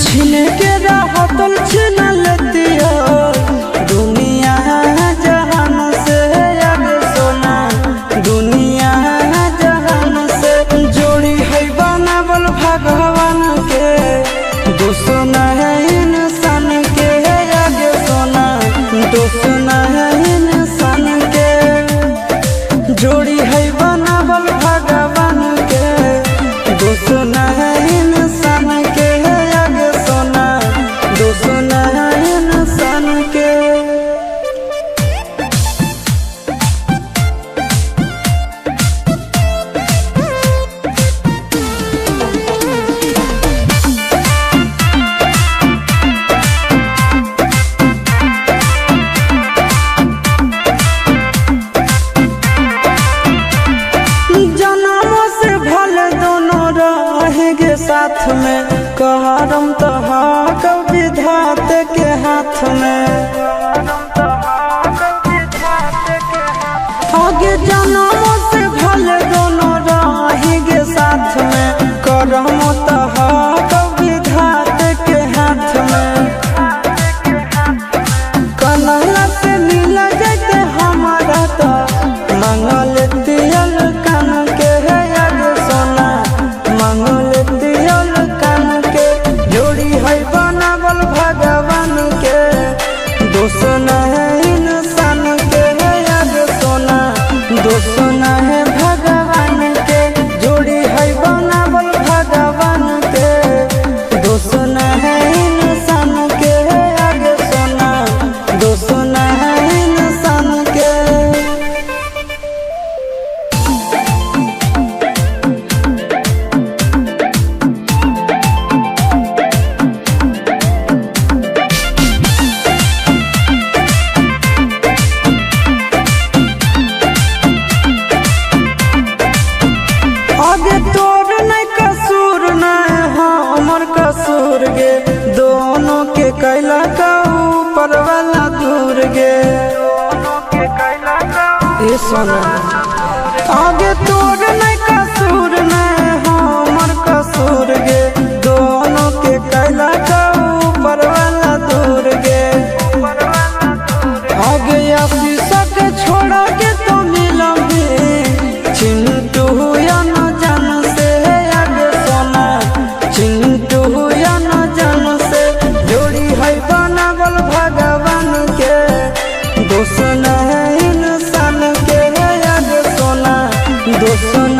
छीन के राहतल छीन लेती हो दुनिया जहान से आगे सोना दुनिया जहान से जोड़ी है बनावल भगवान के दुश्मन है इंसान के आगे सोना दुश्मन है इंसान के जोड़ी है बनावल भगवान के दुश्मन है इंसान के आगे सोना दुश्मन है इंसान के। जन्मों से भले दोनों रहेंगे साथ में कहरम तो कभी विधाते के हाथ में आगे जन्मों से भले दोनों रहेंगे साथ में करम तो कभी विधाते के हाथ में कन्हैया से मिल जाते हमारा तो मंगल तियल कान के है आगे सोना मंगल तियल कान के जोड़ी है बनावल भगवान के दुश्मन है इंसान के है आगे सोना दुश्मन है भगवान के जोड़ी है बनावल भगवान के दुश्मन है इंसान के है आगे सोना दुश्मन है इंसान के। आगे तोर नहीं कसूर नहीं हमर कसूर गे दोनों के कैला का ऊपर वाला दूर गे ए सोना आगे तोर नहीं कसूर नहीं हमर कसूर गे दोनों के कैला का ऊपर वाला दूर गे आगे आशीष के छोड़ा के तो मिलोगे चिंटू या न जान से आगे सोना चिंटू या न जान से जोड़ी है बनावल भगवान के दुश्मन है इंसान के आगे सोना दुश्मन